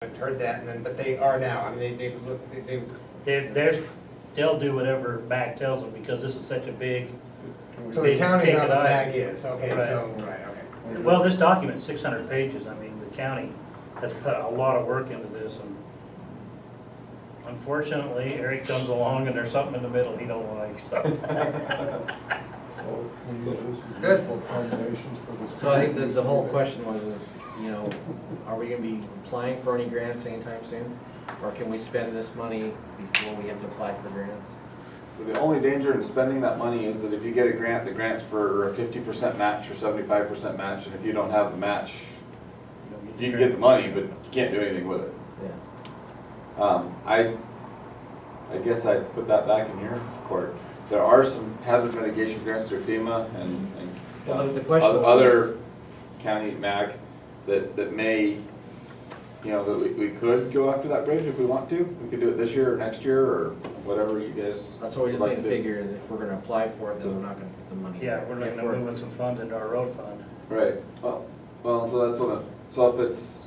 haven't heard that, and then, but they are now. I mean, they've looked, They'll do whatever MAG tells them because this is such a big, so the county Take now it the out. bag is, okay, Right. so, right, okay. well, this document's 600 pages. I mean, the county has put a lot of work into this, and unfortunately, Eric comes along and there's something in the middle he don't like, so. Good. So I think the whole question was, you know, are we gonna be applying for any grants anytime soon? Or can we spend this money before we have to apply for grants? So the only danger in spending that money is that if you get a grant, the grant's for a 50% match or 75% match, and if you don't have the match, you can get the money, but you can't do anything with it. Yeah. I guess I'd put that back in your court. There are some hazard mitigation grants through FEMA and Well, the question was- other county MAG that may, you know, that we could go after that bridge if we want to. We could do it this year or next year or whatever you guys. That's what we just would need like to do. figure is if we're gonna apply for it, then we're not gonna put the money. Yeah, there. we're If looking at moving some funds into our road fund. Right, well, so that's what, so if it's,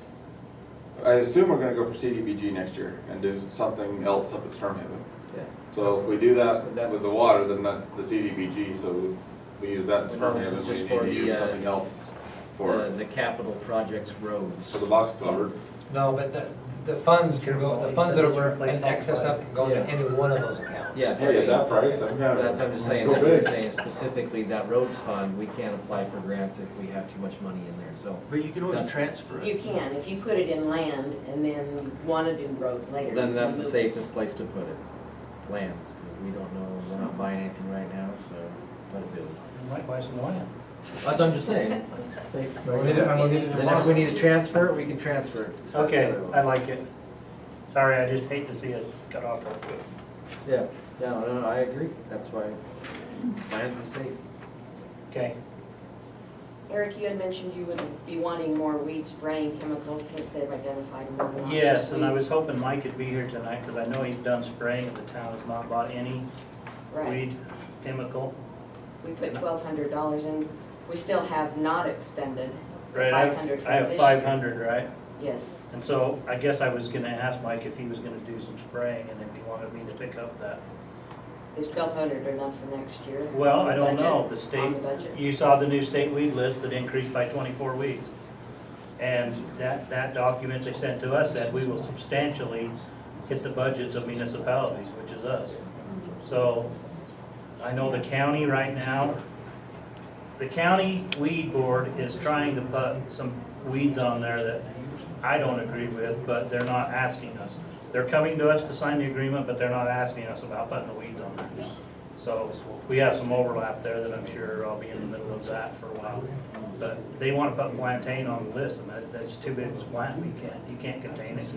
I assume we're gonna go for CDBG next year and do something else up at Storm Haven. Yeah. So if we do that That's- with the water, then that's the CDBG, so we use that in No, Storm this is Haven, we just need for to the, use something else for, The capital projects roads. for the box culvert. No, but the funds can go, the funds that are in excess of can go into any one of those accounts. Yeah, Hey, at that price, I'm kind of. That's what I'm just saying, Go that you're big. saying specifically that roads fund, we can't apply for grants if we have too much money in there, so. But you can always That's- transfer it. You can, if you put it in land and then wanna do roads later. Then that's you the move safest place to put it, lands, because we don't know, we're not buying anything right now, so let it build. We might buy some land. That's what I'm just saying. That's safe. We'll need it- and we'll need it Then if we need to transfer it, we can transfer it. Okay, I like it. Sorry, I just hate to see us cut off our foot. Yeah, no, I agree, that's why lands is safe. Okay, Eric, you had mentioned you would be wanting more weed spraying chemicals since they've identified more than not yes, just and I was weeds. hoping Mike could be here tonight, because I know he's done spraying, and the town has not bought any Right, weed chemical. we put $1,200 in, we still have not expended the Right, 500 I have from this 500, right? year. Yes, And so I guess I was gonna ask Mike if he was gonna do some spraying, and if he wanted me to pick up that. is 1,200 enough for next year? Well, on the I don't budget? know, the On state, the budget? you saw the new state weed list that increased by 24 weeds. And that document they sent to us said we will substantially hit the budgets of municipalities, which is us. So I know the county right now, the county weed board is trying to put some weeds on there that I don't agree with, but they're not asking us. They're coming to us to sign the agreement, but they're not asking us about putting the weeds on there. So we have some overlap there that I'm sure I'll be in the middle of that for a while. But they want to put plantain on the list, and that's too big of a plant. You can't contain it,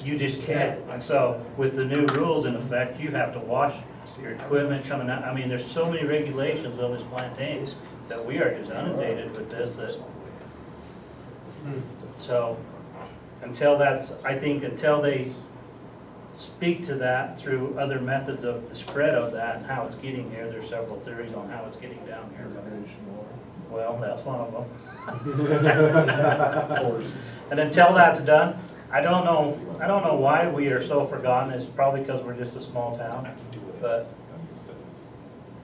you just can't. And so with the new rules in effect, you have to wash your equipment coming out. I mean, there's so many regulations on this plantain that we are just inundated with this that. So I think until they speak to that through other methods of the spread of that and how it's getting here, there's several theories on how it's getting down here. Well, that's one of them. And until that's done, I don't know why we are so forgotten. It's probably because we're just a small town. But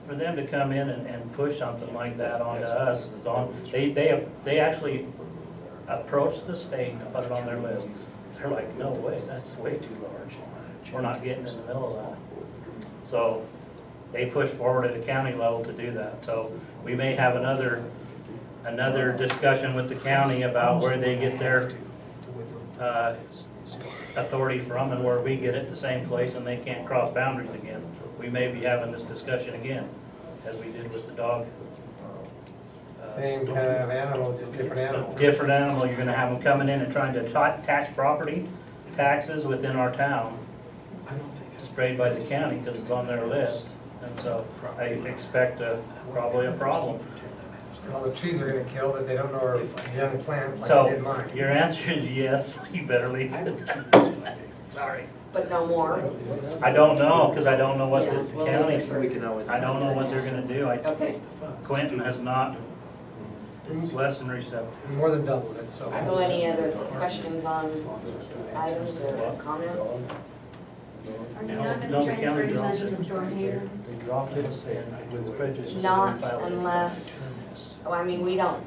for them to come in and push something like that onto us, they actually approached the state and put it on their list. They're like, no way, that's way too large. We're not getting in the middle of that. So they pushed forward at the county level to do that. So we may have another discussion with the county about where they get their authority from and where we get it, the same place, and they can't cross boundaries again. We may be having this discussion again, as we did with the dog. Same kind of animal, just different animal. Different animal, you're gonna have them coming in and trying to attach property taxes within our town, sprayed by the county because it's on their list. And so I expect probably a problem. All the trees are gonna kill that they don't know are young plants like So they did mine. your answer is yes, you better leave it. Sorry. But no more? I don't know, because I don't know what Yeah, the well, county, We can always. I don't know what they're gonna do. Okay, Quentin has not It's less than receptive. More than doubled it, so. So any other questions on items or comments? Are you No, not no, gonna the transfer county any drops money it. to Stormhaven? They dropped it and with prejudice. Not unless, oh, I mean, we don't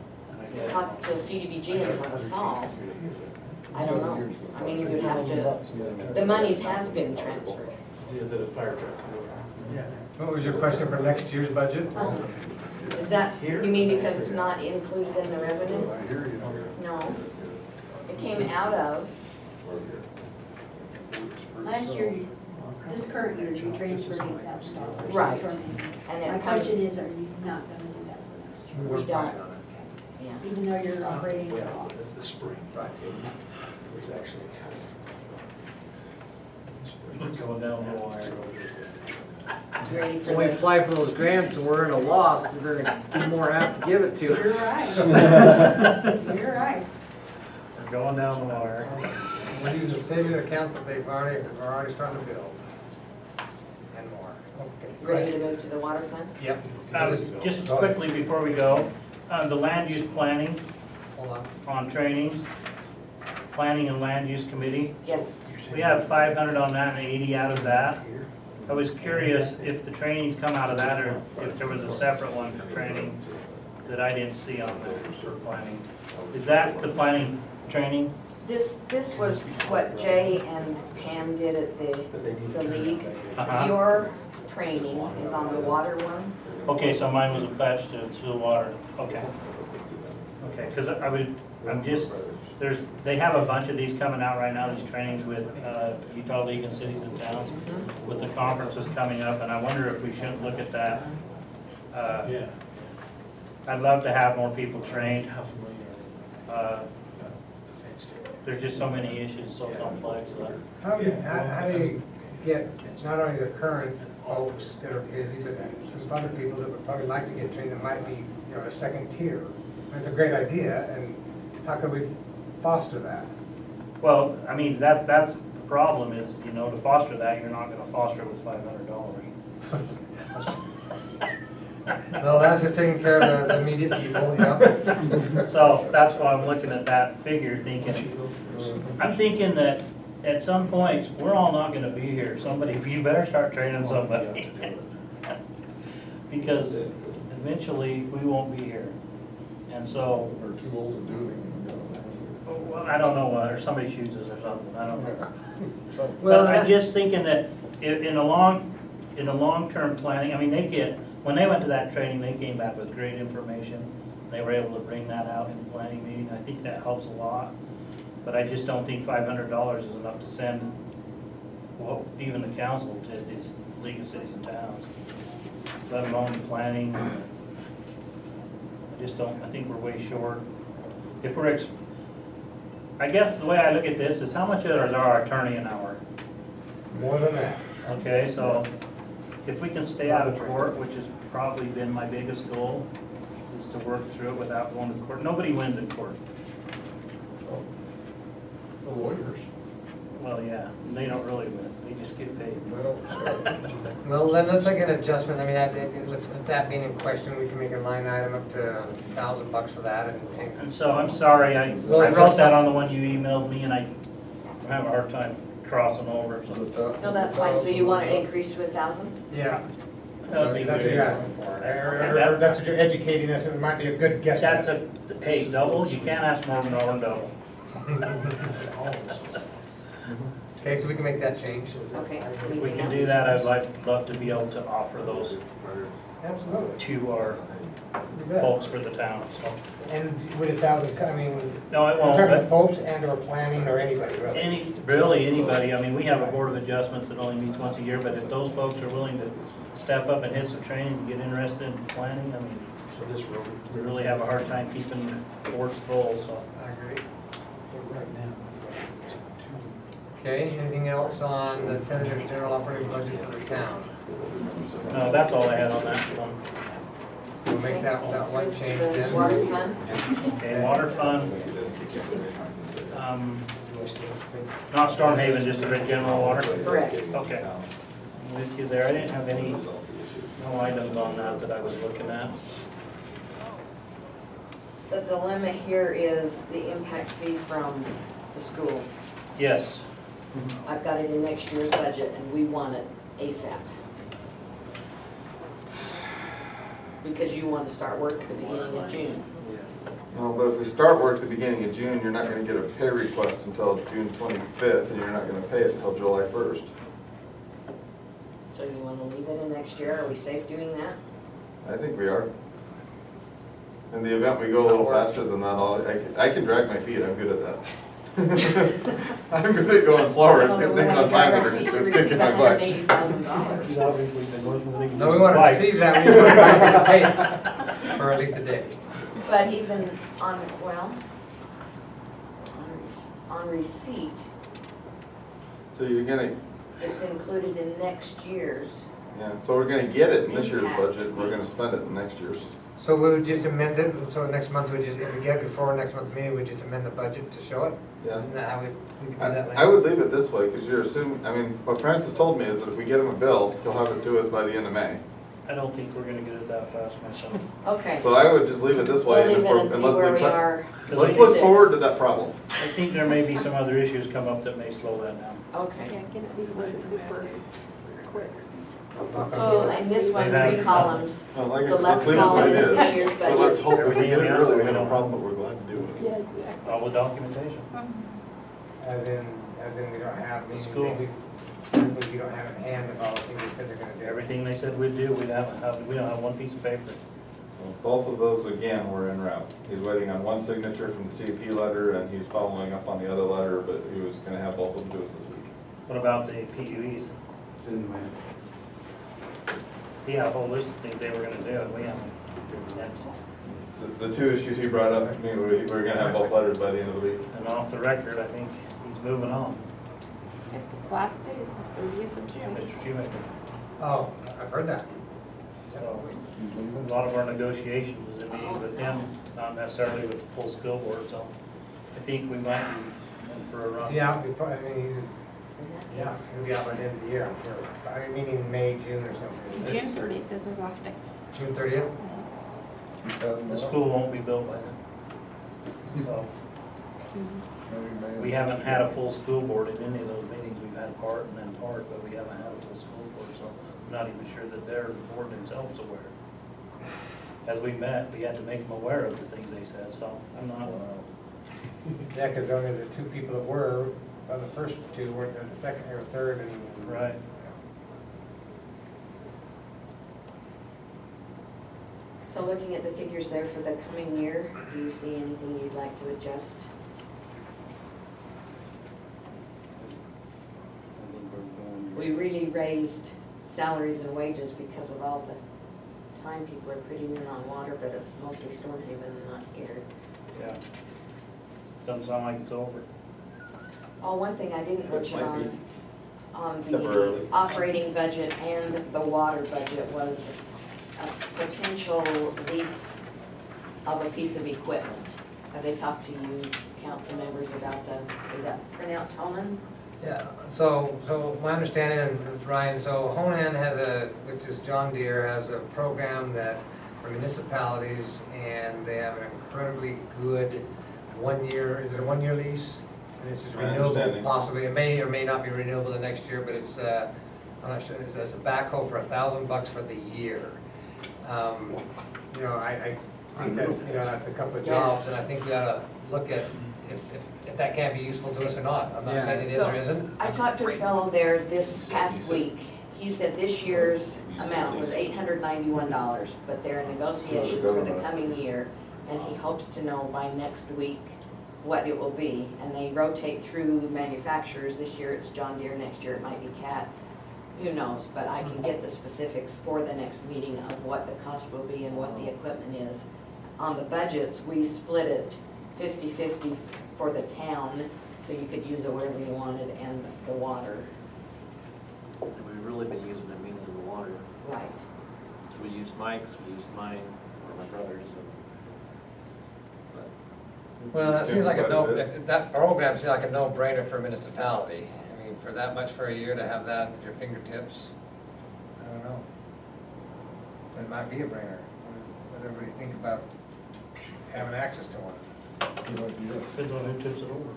talk to CDBG until the fall. I don't know. I mean, we would have to, the monies have been transferred. The fire truck. Yeah. What was your question for next year's budget? Is that, you mean because it's not included in the revenue? No. It came out of, Last year, this current year, you transferred $8,000. Right. from- and My it comes, question is, are you not gonna do that for next year? we don't, yeah. Even though you're operating at a loss? The spring. Right. It was actually Going down the wire. You ready for When we the, apply for those grants and we're in a loss, they're gonna be more apt to give it to You're us. right. You're right. We're going down the wire. We're using the saving account that they've already starting to build. And more. Okay. go ready ahead. to move to the water fund? Yep. Just quickly before we go, the land use planning Hold on. on trainings, planning and land use committee. Yes. We have 500 on that and 80 out of that. I was curious if the trainings come out of that or if there was a separate one for training that I didn't see on there for planning. Is that the planning training? This was what Jay and Pam did at the league. Uh-huh. Your training is on the water one. Okay, so mine was attached to the water, okay. Okay, because they have a bunch of these coming out right now, these trainings with Utah League and Cities and Towns, with the conferences coming up, and I wonder if we shouldn't look at that. Yeah. I'd love to have more people trained. There's just so many issues, so complex. How do you get not only the current folks that are busy, but some other people that would probably like to get trained that might be, a second tier? It's a great idea, and how can we foster that? Well, I mean, that's the problem is, to foster that, you're not gonna foster it with $500. No, that's just taking care of the immediate people, yeah. So that's why I'm looking at that figure I'm thinking that at some point, we're all not gonna be here. You better start training somebody. Because eventually, we won't be here. And so, We're too old to do it. well, I don't know, or somebody shoots us or something, I don't know. Well, But I'm just thinking that in the long-term planning, I mean, when they went to that training, they came back with great information. They were able to bring that out in the planning meeting. I think that helps a lot. But I just don't think $500 is enough to send, well, even the council to these League of Cities and Towns, let alone the planning. I think we're way short. I guess the way I look at this is how much is our attorney an hour? More than that. Okay, so if we can stay out of court, which has probably been my biggest goal, is to work through it without going to court. Nobody wins in court. The lawyers. Well, yeah, they don't really win, they just get paid. Well, then let's make an adjustment, I mean, with that being in question, we can make a line item up to $1,000 for that and. And so I'm sorry, I Well, wrote just- that on the one you emailed me and I have a hard time crossing over, so No, that's fine. So you want it increased to 1,000? Yeah. that'd be That's what good. you're asking for. Or that's what you're educating us, and it might be a good guess. That's hey, double, you can't ask more than double. Okay, so we can make that change. Okay. If we Anything can else? do that, I'd love to be able to offer those Absolutely. to our You bet. folks for the town, so. And would 1,000, I mean, No, it in won't, terms but of folks and or planning or anybody, really? really anybody, I mean, we have a board of adjustments that only meets once a year, but if those folks are willing to step up and hit some training and get interested in planning, I mean, So this road. we really have a hard time keeping boards full, so. I agree. Right now. Okay, anything else on the tentative general operating budget for the town? No, that's all I had on that one. We'll make that Let's one move to change the then. water fund. Okay, water fund, not Stormhaven, just the general water? Correct. Okay. I'm with you there, I didn't have no items on that I was looking at. the dilemma here is the impact fee from the school. Yes, I've got it in next year's budget and we want it ASAP. Because you want to start work at the beginning of June. No, but if we start work at the beginning of June, you're not gonna get a pay request until June 25th, and you're not gonna pay it until July 1st. So you want to leave it in next year? Are we safe doing that? I think we are. In the event we go a little faster than that, I can drag my feet, I'm good at that. I'm good at going slower, it's good things on time, but it's kicking my butt. $180,000. obviously been listening. No, we want to receive that, we want to get paid for at least a day. But even on, well, on receipt, So you're gonna, it's included in next year's. yeah, so we're gonna get it in this year's Impact. budget, we're gonna spend it in next year's. So we would just amend it, so next month we just, if we get it before next month's meeting, we just amend the budget to show it? Yeah. Isn't that how we can do that? I would leave it this way, because you're assuming, I mean, what Francis told me is that if we get him a bill, he'll have it to us by the end of May. I don't think we're gonna get it that fast myself. Okay, So I would just leave it this way. we'll leave it and unless see where we cut- are. Let's Like look 26. forward to that problem. I think there may be some other issues come up that may slow that down. Okay. get it before the super quick. So in this one, 3 columns. Well, like I The said, left let's leave it the way column it is is. this year's But let's budget. hope if we get it Everything early, we else, have we a don't- problem, but we're glad to do it. Yeah, exactly. All with documentation. As in we don't have, meaning School. maybe we don't have in hand of all the things they said they're gonna do. Everything they said we'd do, we don't have one piece of paper. Both of those, again, were en route. He's waiting on one signature from the CAP letter, and he's following up on the other letter, but he was gonna have both of them to us this week. What about the PUEs? He had a whole list of things they were gonna do, and we haven't. The two issues he brought up, I mean, we're gonna have both letters by the end of the week. And off the record, I think he's moving on, Last day is the 30th of June. Mr. Shoemaker. Oh, I've heard that. So, a lot of our negotiations is in meeting with him, not necessarily with the full school board, so I think we might be in for a Is run. he out before, I mean, yeah, he'll be out by the end of the year, I'm sure. I mean, meaning May, June or something. June 30th is his last day. June 30th? The school won't be built by then. So, we haven't had a full school board in any of those meetings. We've had part and then part, but we haven't had a full school board, so I'm not even sure that they're, the board themselves aware. As we met, we had to make them aware of the things they said, so I'm not, Yeah, because only the 2 people that were, the first 2 weren't there, the second or third and. right. So looking at the figures there for the coming year, do you see anything you'd like to adjust? We really raised salaries and wages because of all the time people are putting in on water, but it's mostly Storm Haven, not here. Yeah. Doesn't sound like it's over. Oh, one thing I didn't mention Might be. on the Temporarily. operating budget and the water budget was a potential lease of a piece of equipment. Have they talked to you, council members, about the, is that pronounced Honan? Yeah, so my understanding with Ryan, so Honan has a, which is John Deere, has a program that for municipalities, and they have an incredibly good 1-year, is it a 1-year lease? And it's just My renewable understanding. possibly, it may or may not be renewable the next year, but it's, I'm not sure, it's a backhoe for $1,000 for the year. You know, I think that's, you know, that's a couple of jobs, and I think we ought to look at if that can be useful to us or not. I'm not saying it is or isn't. I talked to a fellow there this past week. He said this year's amount was $891, but they're in negotiations for the coming year, and he hopes to know by next week what it will be. And they rotate through manufacturers. This year it's John Deere, next year it might be Cat. Who knows, but I can get the specifics for the next meeting of what the cost will be and what the equipment is. On the budgets, we split it 50-50 for the town, so you could use it wherever you wanted, and the water. And we've really been using it mainly in the water. Right. So we used Mike's, we used mine, or my brother's, and. Well, that seems like that program seems like a no-brainer for a municipality. I mean, for that much for a year to have that at your fingertips, I don't know. But it might be a brainer. What does everybody think about having access to one. Depends on who tips it over.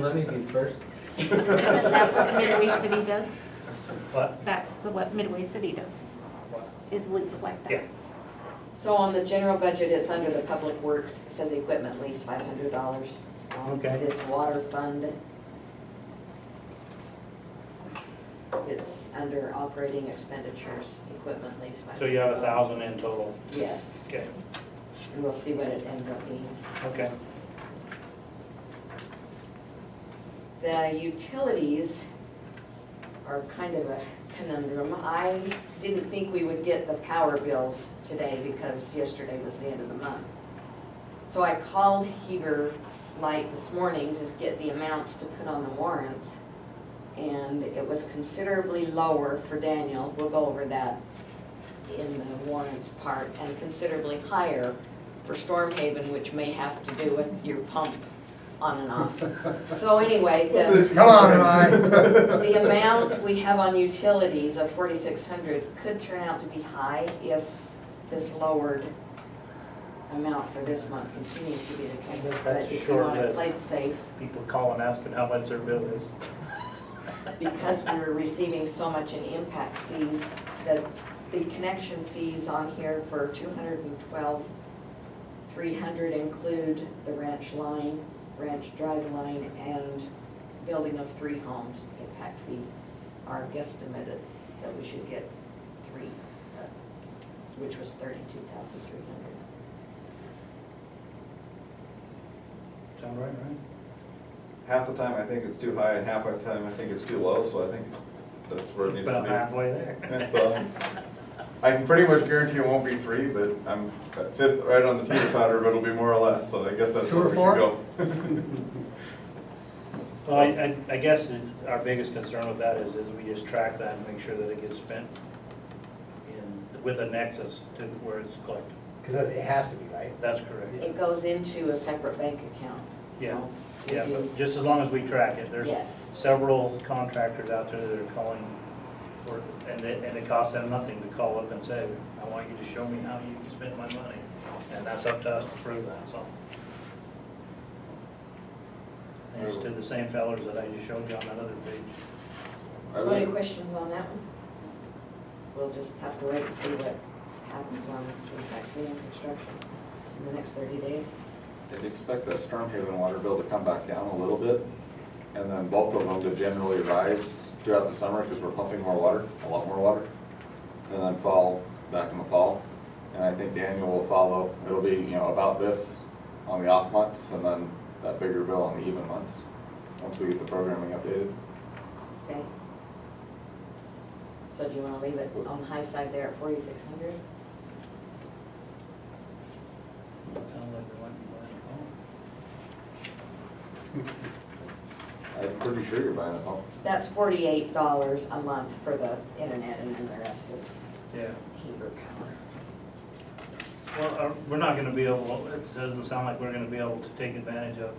Let me be first. Isn't that what Midway City does? What? That's what Midway City does, What? is lease like that. Yeah. So on the general budget, it's under the public works, it says equipment lease, $500. Okay. This water fund, it's under operating expenditures, equipment lease. So you have 1,000 in total? Yes, Okay, and we'll see what it ends up being. okay. The utilities are kind of a conundrum. I didn't think we would get the power bills today because yesterday was the end of the month. So I called Heber Light this morning to get the amounts to put on the warrants. And it was considerably lower for Daniel, we'll go over that in the warrants part, and considerably higher for Storm Haven, which may have to do with your pump on and off. So anyway, Come on, Ryan. the amount we have on utilities of 4,600 could turn out to be high if this lowered amount for this month continues to be the case. But That's if you short want to lived. play it safe, People calling asking how much their bill is. because we're receiving so much in impact fees, that the connection fees on here for 212, 300 include the ranch line, ranch drive line, and building of 3 homes. Impact fee are guesstimated that we should get 3, which was 32,300. Sound right, right? Half the time I think it's too high and half the time I think it's too low, so I think that's where it needs to About be. halfway there. So, I can pretty much guarantee it won't be 3, but I'm at 5th, right on the teeter-totter, but it'll be more or less, so I guess that's 2 where or we 4? should go. Well, I guess our biggest concern with that is we just track that and make sure that it gets spent with a nexus to where it's collected. Because it has to be, right? That's correct. It goes into a separate bank account, Yeah. so. we Yeah, do- but just as long as we track it, there's Yes. several contractors out there that are calling for, and it costs them nothing to call up and say, I want you to show me how you spent my money. And that's up to us to prove that, so. And it's to the same fellows that I just showed you on that other page. So any questions on that one? We'll just have to wait and see what happens on impact fee and construction in the next 30 days. I'd expect that Storm Haven water bill to come back down a little bit, and then both of them to generally rise throughout the summer, because we're pumping more water, a lot more water, and then fall back in the fall. And I think Daniel will follow, it'll be, about this on the off months, and then that bigger bill on the even months, once we get the programming updated. Okay? So do you want to leave it on the high side there at 4,600? Sounds like we might be buying a home. I'm pretty sure you're buying a pump. That's $48 a month for the internet, and then the rest is Yeah. Heber Power. Well, we're not gonna be able, it doesn't sound like we're gonna be able to take advantage of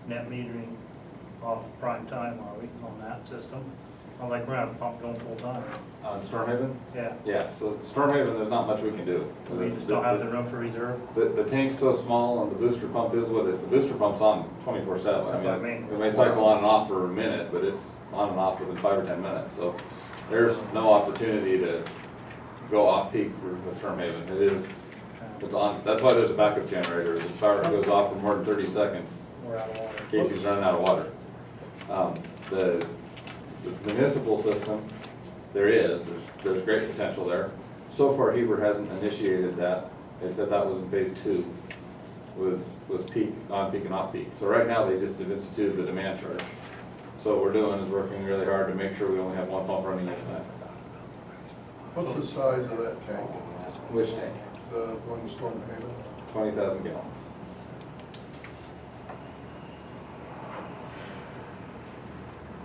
net metering off prime time, are we, on that system? Not like we're gonna have a pump going full time. On Storm Haven? Yeah, Yeah, so Storm Haven, there's not much we can do. we just don't have the room for reserve. The tank's so small and the booster pump is what the booster pump's on 24/7. That's what I mean. It may cycle on and off for a minute, but it's on and off within 5 or 10 minutes, so there's no opportunity to go off peak with Storm Haven. It's on, that's why there's a backup generator. If the power goes off for more than 30 seconds, We're out of water. Casey's running out of water. The municipal system, there's great potential there. So far, Heber hasn't initiated that. They said that was in phase 2, was peak, on peak and off peak. So right now, they just have instituted the demand charge. So what we're doing is working really hard to make sure we only have one pump running at a time. What's the size of that tank, Which tank? the one in Storm Haven? 20,000 gallons.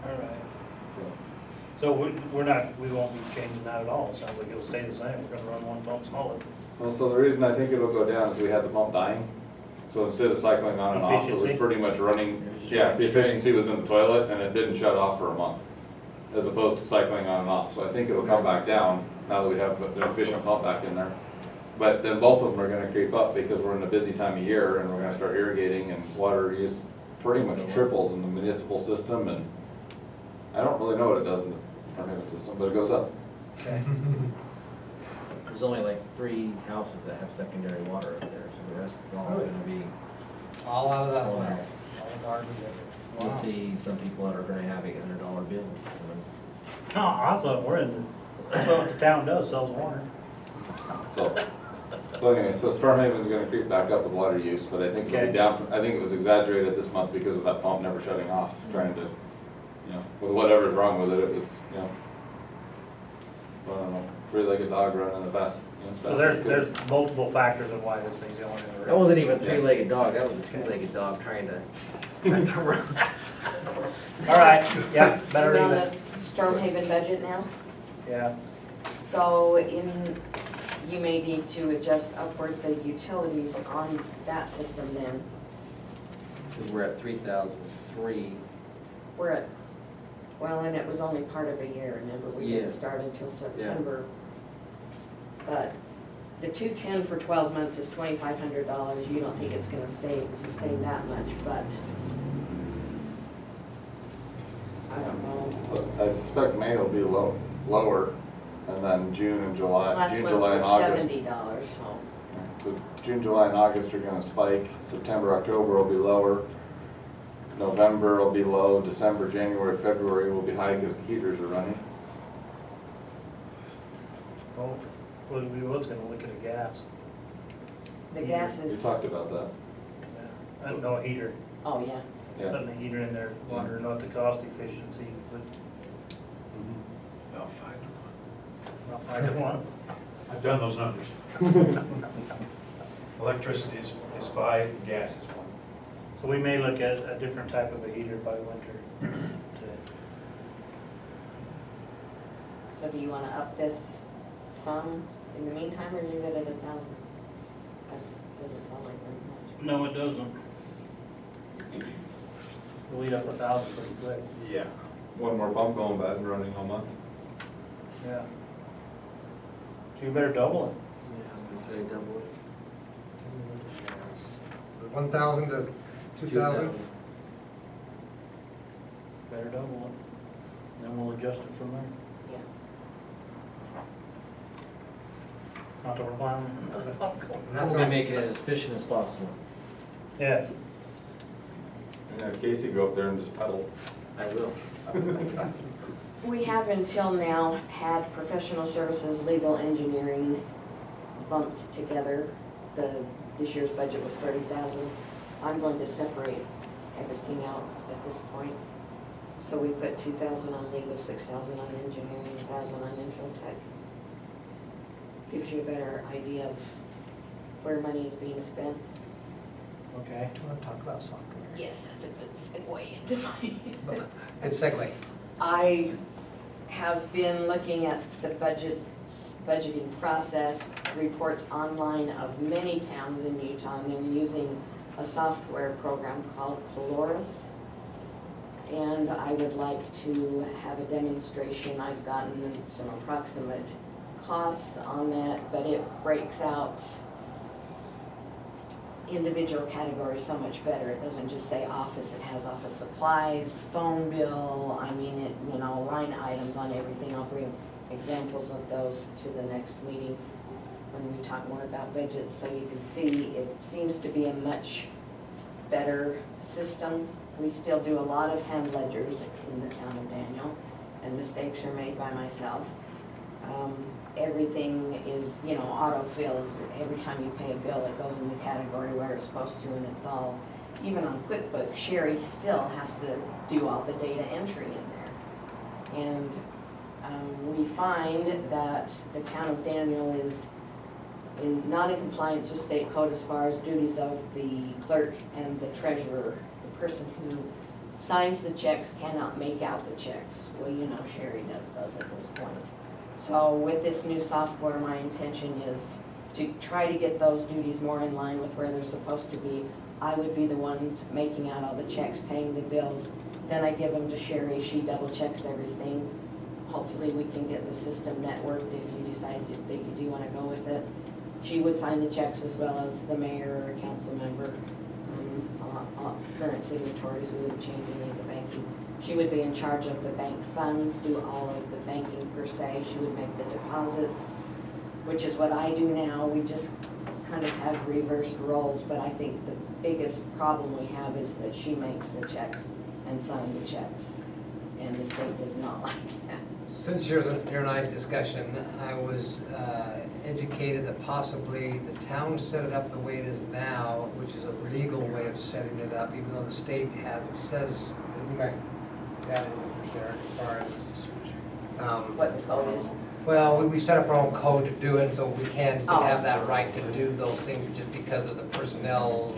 All right. So So we won't be changing that at all. It sounds like it'll stay the same. We're gonna run one pump solid. Well, so the reason I think it'll go down is we had the pump dying. So instead of cycling on and off, it was Efficiency? pretty much running, yeah, the efficiency was in the toilet and it didn't shut off for a month, as opposed to cycling on and off. So I think it'll come back down now that we have an efficient pump back in there. But then both of them are gonna creep up because we're in a busy time of year and we're gonna start irrigating and water use pretty much triples in the municipal system and I don't really know what it does in the Farmhaven system, but it goes up. Okay. There's only like 3 houses that have secondary water up there, so the rest is all gonna be, All out of that All one. out. All garbage. you'll Wow. see some people that are gonna have $800 bills. Oh, awesome, we're in, that's what the town does, sells water. So anyway, so Stormhaven's gonna creep back up with water use, but I think it'll Okay. be down, I think it was exaggerated this month because of that pump never shutting off, trying to, you know, with whatever's wrong with it, it was, you know, I don't know, 3-legged dog running the fast. You know, as So fast as there's, it could. there's multiple factors of why this thing's going in the That wasn't even a Yeah. 3-legged dog, that was a 2-legged dog trying to run. All right, yeah, better We're on leave the it. Stormhaven budget now. Yeah, So you may need to adjust upward the utilities on that system then. Because we're at 3,003. We're at, well, and it was only part of a year, remember, we didn't Yeah. start until September. But the 210 for 12 months is $2,500, you don't think it's gonna sustain that much, but I don't know. So I suspect May will be lower, and then June and July, Last June, month July, was and August. $70, so. So June, July, and August are gonna spike, September, October will be lower, November will be low, December, January, February will be high because the heaters are running. well, we was gonna look at a gas. The gas We is, talked about that. Yeah. I don't know, a heater, oh, yeah. Yeah. putting a heater in there, wondering what the cost efficiency, but About 5 to 1. I'll find one. I've done those numbers. Electricity is 5, gas is 1. So we may look at a different type of a heater by winter. So do you wanna up this some in the meantime, or leave it at 1,000? That doesn't sound like very much. No, it doesn't. We'll eat up 1,000 pretty quick. Yeah. One more pump going bad and running all month. Yeah. So you better double it. Yeah, I was gonna say double it. 1,000 to 2,000? Better double it. Then we'll adjust it from there. Yeah. Not the requirement. That's We'll be not- making it as efficient as possible. Yes. And have Casey go up there and just pedal. I will. We have until now had professional services, legal, engineering bumped together. This year's budget was 30,000. I'm going to separate everything out at this point. So we put 2,000 on legal, 6,000 on engineering, 1,000 on infotech. Gives you a better idea of where money is being spent. Okay. Do you want to talk about software? Yes, that's a good segue into my. Good segue. I have been looking at the budgeting process, reports online of many towns in Utah, and they're using a software program called Polaris. And I would like to have a demonstration. I've gotten some approximate costs on that, but it breaks out individual categories so much better. It doesn't just say office, it has office supplies, phone bill, I mean, it, you know, line items on everything. I'll bring examples of those to the next meeting when we talk more about budgets, so you can see it seems to be a much better system. We still do a lot of hand ledgers in the town of Daniel, and mistakes are made by myself. Everything is, you know, autofills. Every time you pay a bill, it goes in the category where it's supposed to, and it's all, even on QuickBooks, Sherry still has to do all the data entry in there. And we find that the town of Daniel is not in compliance with state code as far as duties of the clerk and the treasurer. The person who signs the checks cannot make out the checks. Well, you know, Sherry does those at this point. So with this new software, my intention is to try to get those duties more in line with where they're supposed to be. I would be the ones making out all the checks, paying the bills. Then I give them to Sherry, she double checks everything. Hopefully we can get the system networked if you decide that you do want to go with it. She would sign the checks as well as the mayor or council member. Current signatories, we wouldn't change any of the banking. She would be in charge of the bank funds, do all of the banking per se. She would make the deposits, which is what I do now. We just kind of have reversed roles, but I think the biggest problem we have is that she makes the checks and signs the checks, and the state does not like that. Since your and I's discussion, I was educated that possibly the town set it up the way it is now, which is a legal way of setting it up, even though the state says, you might add it there as far as, What the code is. well, we set up our own code to do it, so we can Oh. have that right to do those things just because of the personnel,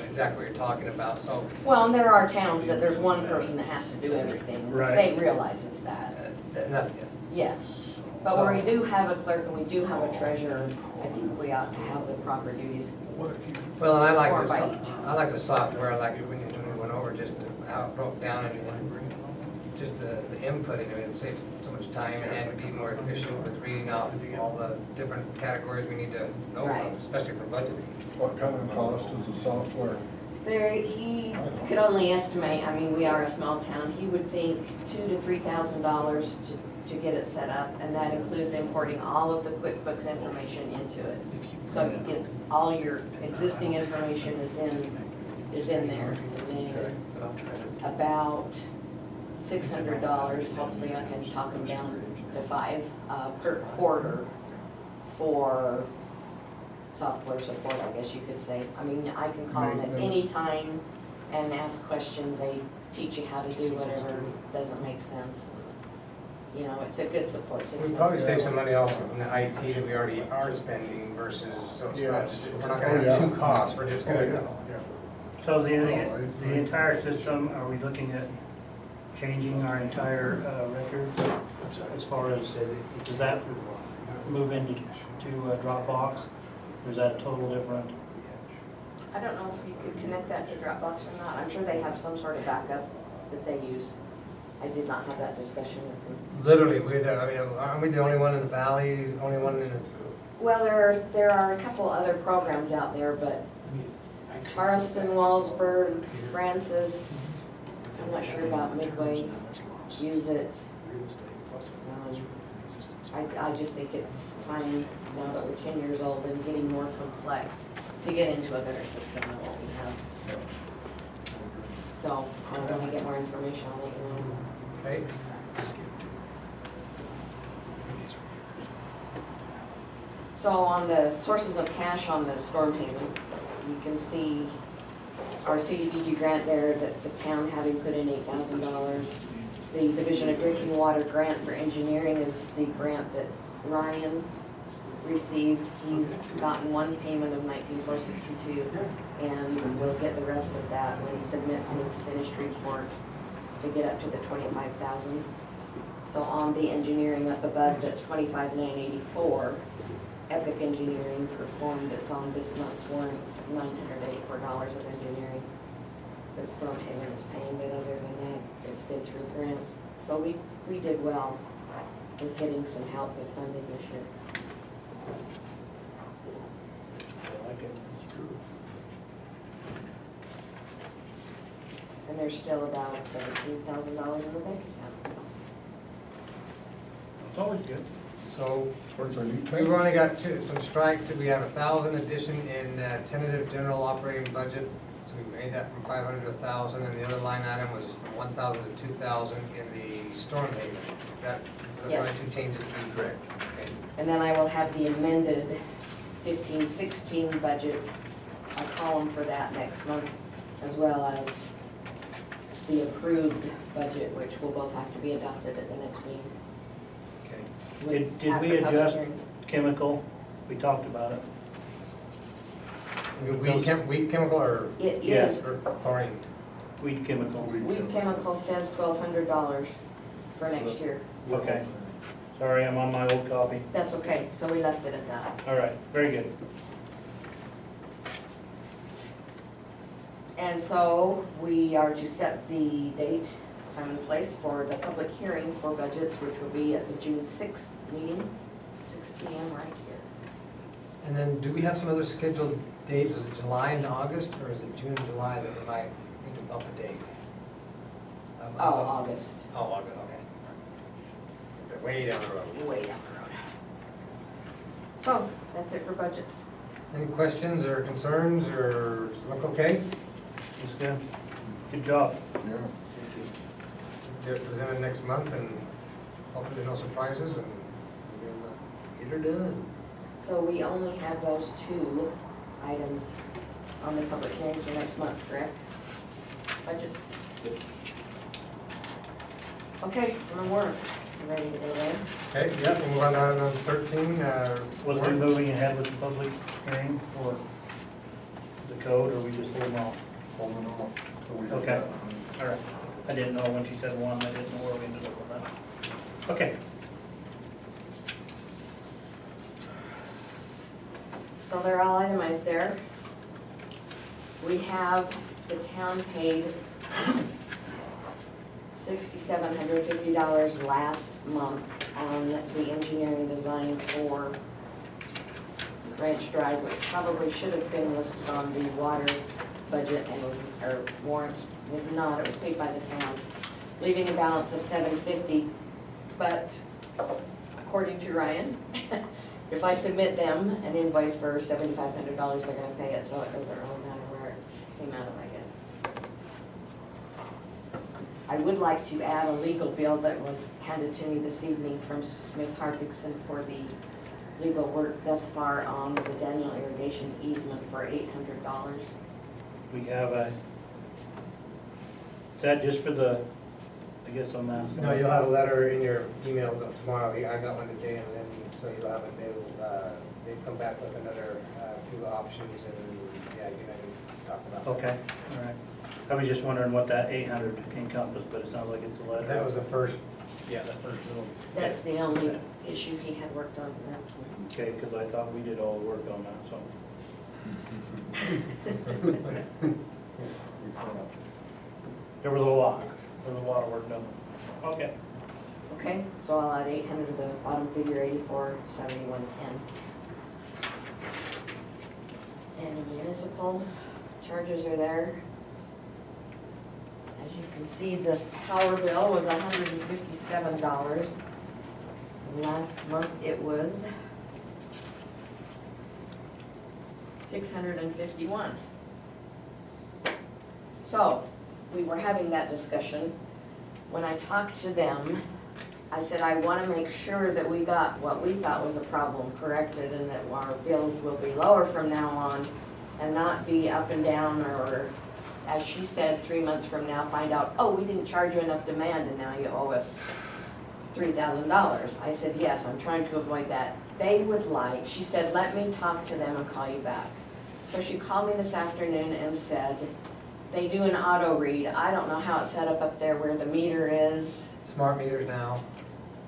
exactly what you're talking about, so. Well, and there are towns that there's one person that has to do everything. The Right. state realizes that. That's, Yeah, but where we do have a clerk and we do have a treasurer, I think we ought to have the proper duties. well, and I like Or the, by so- each. I like the software, like when we went over just how it broke down and just the inputting, it saves so much time and be more efficient with reading off all the different categories we need to know Right. from, especially for budgeting. What kind of cost is the software? He could only estimate, I mean, we are a small town, he would think $2,000 to $3,000 to get it set up, and that includes importing all of the QuickBooks information into it. So you get, all your existing information is in there, and then about $600, hopefully I can talk them down to $5 per quarter for software support, I guess you could say. I mean, I can call them at any time and ask questions. They teach you how to do whatever doesn't make sense. You know, it's a good support system. We probably save some money also from the IT that we already are spending versus, so it's Yes. not, we're not gonna have two costs, we're just Oh, yeah, gonna, yeah. So the entire system, are we looking at changing our entire records as far as, does that move into Dropbox? Or is that a total different? I don't know if you could connect that to Dropbox or not. I'm sure they have some sort of backup that they use. I did not have that discussion with them. literally, aren't we the only one in the valley, only one in the, Well, there are a couple other programs out there, but Charleston, Wallsburg, Francis, I'm not sure about Midway, use it. I just think it's time, now that we're 10 years old and getting more complex, to get into a better system than what we have. So, when I get more information, I'll let you know. okay? So on the sources of cash on the storm haven, you can see our CDBG grant there that the town having put in $8,000. The Division of Drinking Water grant for engineering is the grant that Ryan received. He's gotten one payment of $19,462, and we'll get the rest of that when he submits his finished report to get up to the $25,000. So on the engineering up above, that's $25,984. Epic Engineering performed, it's on this month's warrants, $984 of engineering that Storm Haven is paying, but other than that, it's been through grants. So we did well with getting some help with funding this year. I like it. And there's still about $17,000 in the bank account. It's always good. So, Towards our new we've tank? only got some strikes, we have 1,000 addition in tentative general operating budget. So we made that from 500 to 1,000, and the other line item was from 1,000 to 2,000 in the storm haven. That, those are Yes. two changes to be correct. Okay. And then I will have the amended 15-16 budget, a column for that next month, as well as the approved budget, which will both have to be adopted at the next meeting. Okay. Did After we public adjust hearing. chemical? We talked about it. Weed chemical or It Yeah. is, or chlorine? Weed chemical. weed chemical says $1,200 for next year. Okay. Sorry, I'm on my old copy. That's okay, so we left it at that. All right, very good. And so we are to set the date, time and place for the public hearing for budgets, which will be at the June 6th meeting, 6 PM right here. And then, do we have some other scheduled dates? Was it July and August, or is it June and July that we might need to bump a date? Oh, August, Oh, August, okay. They're way down the road. way down the road. So, that's it for budgets. Any questions or concerns, or look okay? It's good. Good job. Yeah. Get it presented next month, and hopefully no surprises, and we'll get her done. So we only have those two items on the public hearing for next month, correct? Budgets. Okay, on the warrants, you ready to go there? Okay, yep, we'll move on to item 13. Was we moving ahead with the public hearing for the code, or we just hold off? Holding off till we get Okay. that. All right. I didn't know when she said one, I didn't know where we ended up with that. Okay. So they're all itemized there. We have, the town paid $6,750 last month on the engineering design for Ranch Drive, which probably should have been listed on the water budget and was, or warrants, was not, it was paid by the town, leaving a balance of $750. But according to Ryan, if I submit them an invoice for $7,500, they're gonna pay it, so it doesn't really matter where it came out of, I guess. I would like to add a legal bill that was handed to me this evening from Smith Harpixon for the legal work thus far on the Daniel irrigation easement for $800. We have a, is that just for the, I guess I'm asking. No, you'll have a letter in your email tomorrow. I got one today, and then, so you'll have a new, they come back with another few options, and, yeah, you know, talk about. Okay, all right. I was just wondering what that 800 encompassed, but it sounds like it's a letter. That was the first, Yeah, the first little. That's the only issue he had worked on in that one. Okay, because I thought we did all the work on that, so. We caught up. There was a lot of work done. Okay. Okay, so I'll add 800 to the bottom figure, 847110. And the municipal charges are there. As you can see, the power bill was $157. And last month it was $651. So, we were having that discussion. When I talked to them, I said, I want to make sure that we got what we thought was a problem corrected and that our bills will be lower from now on and not be up and down, or, as she said, 3 months from now, find out, oh, we didn't charge you enough demand and now you owe us $3,000. I said, yes, I'm trying to avoid that. They would like, she said, let me talk to them and call you back. So she called me this afternoon and said, they do an auto read. I don't know how it's set up there where the meter is, smart meters now.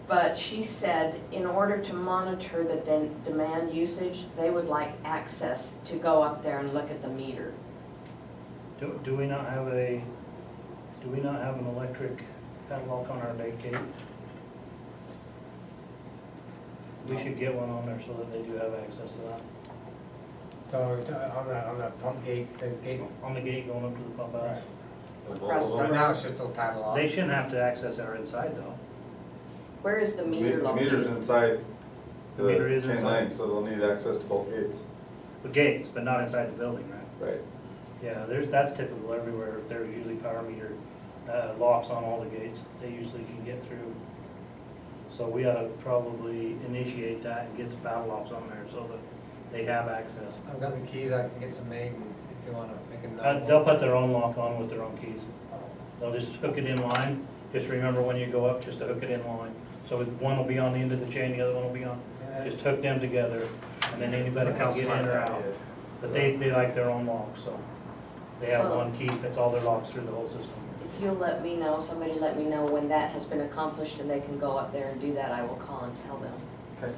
but she said in order to monitor the demand usage, they would like access to go up there and look at the meter. Do we not have an electric padlock on our gate? We should get one on there so that they do have access to that. So on the pump gate, the gate, On the gate going up to the pump house. Across the right now road. it's just a padlock. They shouldn't have to access our inside though. Where is the meter The meter's located? inside The meter the is chain inside. link, so they'll need access to both gates. The gates, but not inside the building, right? Right. Yeah, that's typical everywhere. There's usually power meter locks on all the gates. They usually can get through. So we ought to probably initiate that and get some padlocks on there so that they have access. I've got the keys, I can get some made, and if you wanna make a note. They'll put their own lock on with their own keys. They'll just hook it in line. Just remember when you go up, just to hook it in line. So one will be on the end of the chain, the other one will be on, just hook them together, and then anybody can get in or out. But they like their own lock, so they have So- one key, fits all their locks through the whole system. If you'll let me know, somebody let me know when that has been accomplished and they can go up there and do that, I will call and tell them. Okay.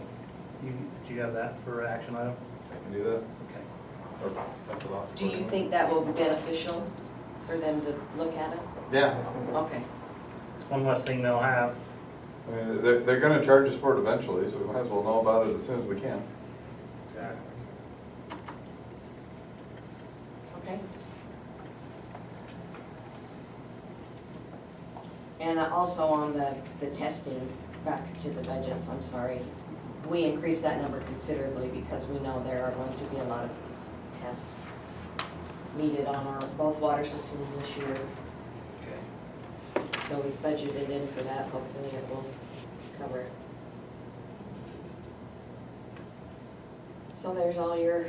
Do you have that for action item? I can do that. Okay. Or that's a lot. Do you think that will be beneficial for them to look at it? Yeah. Okay. It's one less thing they'll have. I mean, they're gonna charge us for it eventually, so we might as well know about it as soon as we can. Exactly. And also on the testing, back to the budgets, I'm sorry. We increased that number considerably because we know there are going to be a lot of tests needed on our, both water systems this year. So we've budgeted in for that, hopefully it will cover it. So there's all your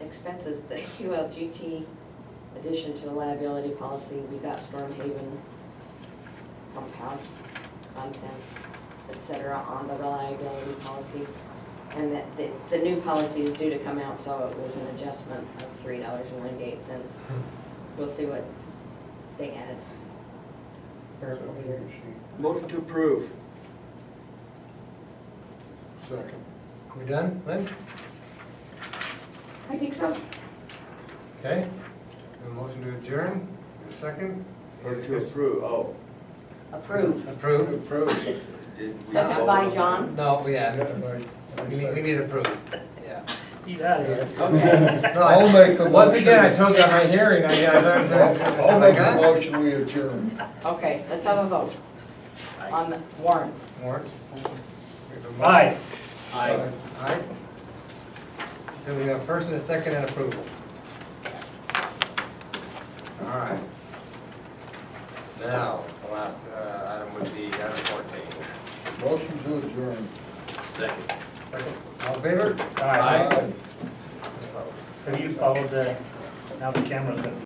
expenses, the ULGT addition to the liability policy, we got Storm Haven, pump house, contents, et cetera, on the reliability policy. And that, the new policy is due to come out, so it was an adjustment of $3.98. We'll see what they add. For the year. Motion to approve. Second. Are we done, Lynn? I think so. Okay. A motion to adjourn, a second? Or to approve, oh. Approve. Approve. Approved. Second by John. No, we Yeah, haven't. by We need to approve. Yeah. You got it. Okay. No, I'll make the Once motion. again, I told you at my hearing, I learned that. I'll make the motion, we adjourn. Okay, let's have a vote on the warrants. Warrants. Aye. Aye. Aye. So we have first and a second and approval. All right. Now, the last item would be item 14. Motion to adjourn. Second. Second, all in favor? Aye. Aye. Have you followed the, now the camera's gonna